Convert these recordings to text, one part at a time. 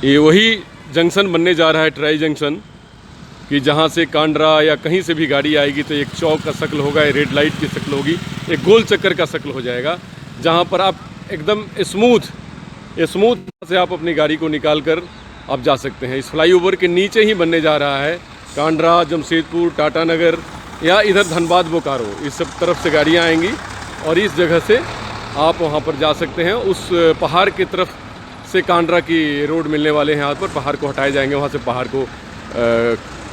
ये वही जंक्शन बनने जा रहा है, ट्राई जंक्शन, कि जहाँ से कांड्रा या कहीं से भी गाड़ी आएगी तो एक चौक का शक्ल होगा, रेड लाइट की शक्ल होगी, एक गोल चक्कर का शक्ल हो जाएगा, जहाँ पर आप एकदम स्मूथ से आप अपनी गाड़ी को निकाल कर आप जा सकते हैं। इस फ्लाईओवर के नीचे ही बनने जा रहा है। कांड्रा, जमशेदपुर, टाटा नगर या इधर धनबाद, बोकारो, इस सब तरफ से गाड़ियाँ आएंगी और इस जगह से आप वहाँ पर जा सकते हैं। उस पहाड़ की तरफ से कांड्रा की रोड मिलने वाले हैं, यहाँ पर पहाड़ को हटाए जाएंगे, वहाँ से पहाड़ को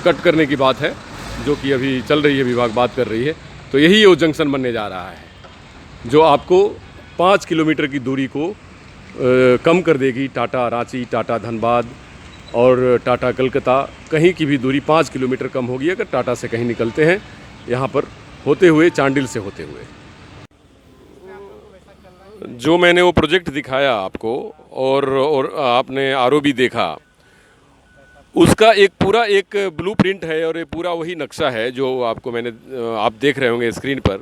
कट करने की बात है, जो कि अभी चल रही है, विभाग बात कर रही है। तो यही वो जंक्शन बनने जा रहा है जो आपको 5 किलोमीटर की दूरी को कम कर देगी। टाटा रांची, टाटा धनबाद और टाटा कलकत्ता, कहीं की भी दूरी 5 किलोमीटर कम होगी अगर टाटा से कहीं निकलते हैं, यहाँ पर होते हुए, चांडिल से होते हुए। जो मैंने वो प्रोजेक्ट दिखाया आपको और आपने आरओबी देखा, उसका एक पूरा एक ब्लूप्रिंट है और ये पूरा वही नक्शा है जो आपको आप देख रहे होंगे स्क्रीन पर।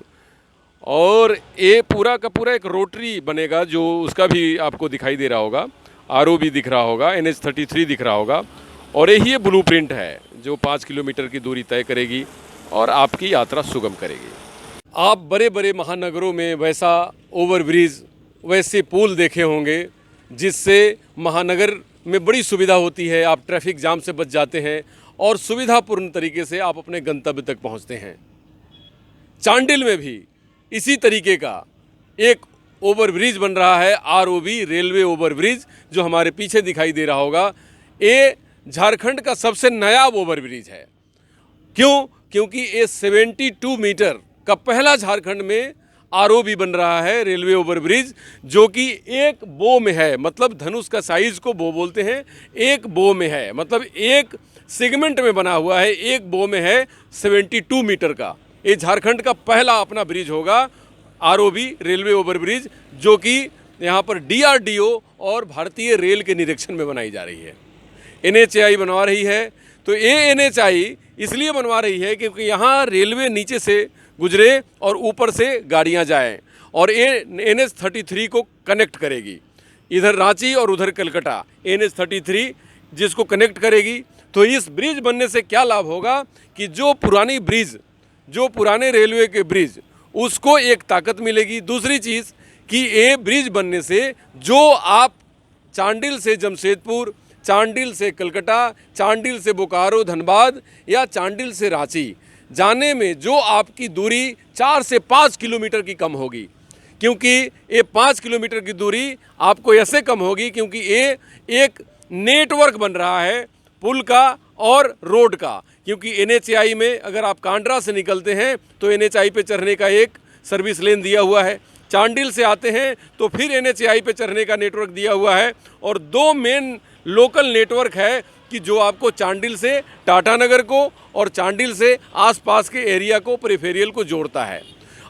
और ये पूरा का पूरा एक रोटरी बनेगा, जो उसका भी आपको दिखाई दे रहा होगा, आरओबी दिख रहा होगा, NH-33 दिख रहा होगा। और यही ये ब्लूप्रिंट है जो 5 किलोमीटर की दूरी तय करेगी और आपकी यात्रा सुगम करेगी। आप बड़े बड़े महानगरों में वैसा ओवरब्रिज, वैसे पुल देखे होंगे जिससे महानगर में बड़ी सुविधा होती है, आप ट्रैफिक जाम से बच जाते हैं और सुविधापूर्ण तरीके से आप अपने गंतव्य तक पहुंचते हैं। चांडिल में भी इसी तरीके का एक ओवरब्रिज बन रहा है, आरओबी, रेलवे ओवरब्रिज, जो हमारे पीछे दिखाई दे रहा होगा। ये झारखंड का सबसे नया ओवरब्रिज है। क्यों? क्योंकि ये 72 मीटर का पहला झारखंड में आरओबी बन रहा है, रेलवे ओवरब्रिज, जो कि एक बो में है। मतलब धनुष का साइज को बो बोलते हैं, एक बो में है, मतलब एक सेगमेंट में बना हुआ है, एक बो में है, 72 मीटर का। ये झारखंड का पहला अपना ब्रिज होगा, आरओबी, रेलवे ओवरब्रिज, जो कि यहाँ पर DRDO और भारतीय रेल के निरीक्षण में बनाई जा रही है। NHAI बनवा रही है। तो ये NHAI इसलिए बनवा रही है क्योंकि यहाँ रेलवे नीचे से गुजरे और ऊपर से गाड़ियाँ जाएं, और ये NH-33 को कनेक्ट करेगी, इधर रांची और उधर कलकत्ता, NH-33 जिसको कनेक्ट करेगी। तो इस ब्रिज बनने से क्या लाभ होगा कि जो पुरानी ब्रिज, जो पुराने रेलवे के ब्रिज, उसको एक ताकत मिलेगी। दूसरी चीज़ कि ये ब्रिज बनने से जो आप चांडिल से जमशेदपुर, चांडिल से कलकत्ता, चांडिल से बोकारो धनबाद या चांडिल से रांची जाने में जो आपकी दूरी 4 से 5 किलोमीटर की कम होगी। क्योंकि ये 5 किलोमीटर की दूरी आपको ऐसे कम होगी क्योंकि ये एक नेटवर्क बन रहा है पुल का और रोड का। क्योंकि NHAI में अगर आप कांड्रा से निकलते हैं तो NHAI पे चढ़ने का एक सर्विस लेन दिया हुआ है, चांडिल से आते हैं तो फिर NHAI पे चढ़ने का नेटवर्क दिया हुआ है, और 2 मेन लोकल नेटवर्क है कि जो आपको चांडिल से टाटा नगर को और चांडिल से आसपास के एरिया को, पेरिफेरियल को जोड़ता है।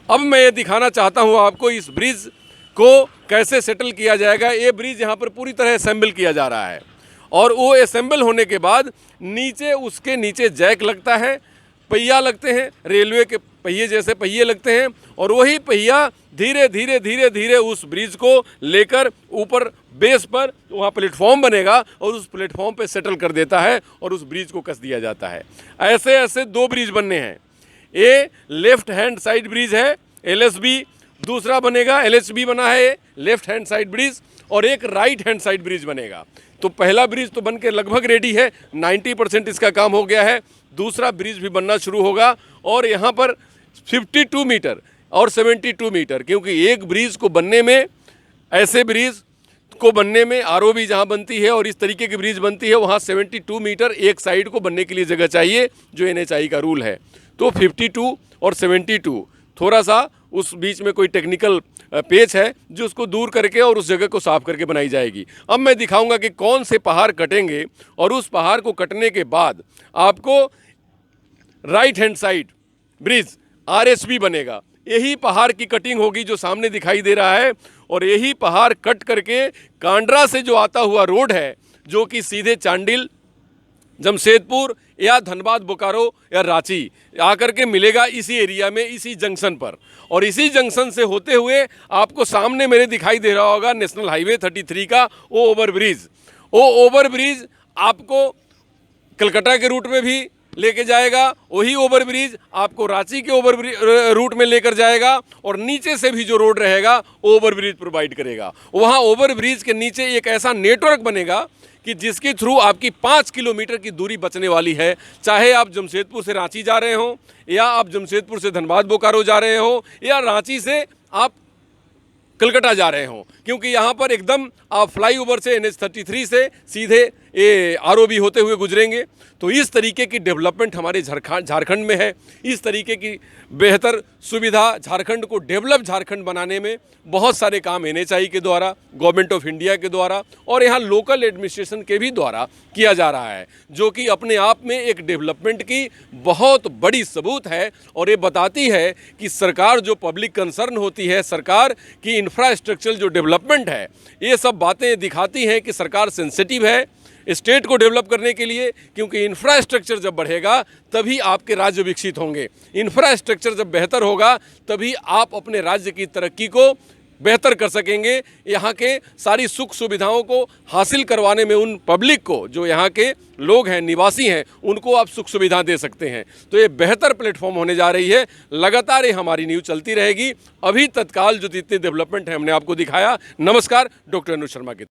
अब मैं ये दिखाना चाहता हूँ आपको इस ब्रिज को कैसे सेटल किया जाएगा। ये ब्रिज यहाँ पर पूरी तरह असेंबल किया जा रहा है, और वो असेंबल होने के बाद नीचे, उसके नीचे जैक लगता है, पहिया लगते हैं, रेलवे के पहिए जैसे पहिए लगते हैं, और वही पहिया धीरे धीरे धीरे धीरे उस ब्रिज को लेकर ऊपर बेस पर वहाँ प्लेटफॉर्म बनेगा और उस प्लेटफॉर्म पे सेटल कर देता है और उस ब्रिज को कस दिया जाता है। ऐसे ऐसे 2 ब्रिज बनने हैं। ये लेफ्ट हैंड साइड ब्रिज है LSB, दूसरा बनेगा LHB बना है लेफ्ट हैंड साइड ब्रिज, और एक राइट हैंड साइड ब्रिज बनेगा। तो पहला ब्रिज तो बन के लगभग रेडी है, 90% इसका काम हो गया है। दूसरा ब्रिज भी बनना शुरू होगा, और यहाँ पर 52 मीटर और 72 मीटर, क्योंकि एक ब्रिज को बनने में, ऐसे ब्रिज को बनने में आरओबी जहाँ बनती है और इस तरीके की ब्रिज बनती है, वहाँ 72 मीटर एक साइड को बनने के लिए जगह चाहिए, जो NHAI का रूल है। तो 52 और 72 थोड़ा सा उस बीच में कोई टेक्निकल पेच है जो उसको दूर करके और उस जगह को साफ करके बनाई जाएगी। अब मैं दिखाऊंगा कि कौन से पहाड़ कटेंगे, और उस पहाड़ को कटने के बाद आपको right hand side bridge RSB बनेगा। यही पहाड़ की कटिंग होगी जो सामने दिखाई दे रहा है, और यही पहाड़ कट करके कांड्रा से जो आता हुआ रोड है, जो कि सीधे चांडिल, जमशेदपुर या धनबाद, बोकारो या रांची आकर के मिलेगा इसी एरिया में, इसी जंक्शन पर। और इसी जंक्शन से होते हुए आपको सामने मेरे दिखाई दे रहा होगा नेशनल हाईवे 33 का वो ओवरब्रिज, वो ओवरब्रिज आपको कलकत्ता के रूट में भी लेके जाएगा, वही ओवरब्रिज आपको रांची के रूट में लेकर जाएगा और नीचे से भी जो रोड रहेगा ओवरब्रिज प्रोवाइड करेगा। वहाँ ओवरब्रिज के नीचे एक ऐसा नेटवर्क बनेगा कि जिसके थ्रू आपकी 5 किलोमीटर की दूरी बचने वाली है। चाहे आप जमशेदपुर से रांची जा रहे हो, या आप जमशेदपुर से धनबाद बोकारो जा रहे हो, या रांची से आप कलकत्ता जा रहे हो, क्योंकि यहाँ पर एकदम आप फ्लाईओवर से NH-33 से सीधे ये आरओबी होते हुए गुजरेंगे। तो इस तरीके की डेवलपमेंट हमारे झारखंड में है। इस तरीके की बेहतर सुविधा झारखंड को डेवलप झारखंड बनाने में बहुत सारे काम NHI के द्वारा, गवर्नमेंट ऑफ इंडिया के द्वारा और यहाँ लोकल एडमिनिस्ट्रेशन के भी द्वारा किया जा रहा है, जो कि अपने आप में एक डेवलपमेंट की बहुत बड़ी सबूत है। और ये बताती है कि सरकार जो पब्लिक कंसर्न होती है, सरकार की इंफ्रास्ट्रक्चर जो डेवलपमेंट है, ये सब बातें दिखाती हैं कि सरकार सेंसिटिव है स्टेट को डेवलप करने के लिए, क्योंकि इंफ्रास्ट्रक्चर जब बढ़ेगा तभी आपके राज्य विकसित होंगे। इंफ्रास्ट्रक्चर जब बेहतर होगा तभी आप अपने राज्य की तरक्की को बेहतर कर सकेंगे। यहाँ के सारी सुख सुविधाओं को हासिल करवाने में उन पब्लिक को, जो यहाँ के लोग हैं, निवासी हैं, उनको आप सुख सुविधा दे सकते हैं। तो ये बेहतर प्लेटफॉर्म होने जा रही है। लगातार ये हमारी न्यूज़ चलती रहेगी। अभी तत्काल जो जितने डेवलपमेंट है हमने आपको दिखाया। नमस्कार, डॉक्टर अनुज शर्मा की।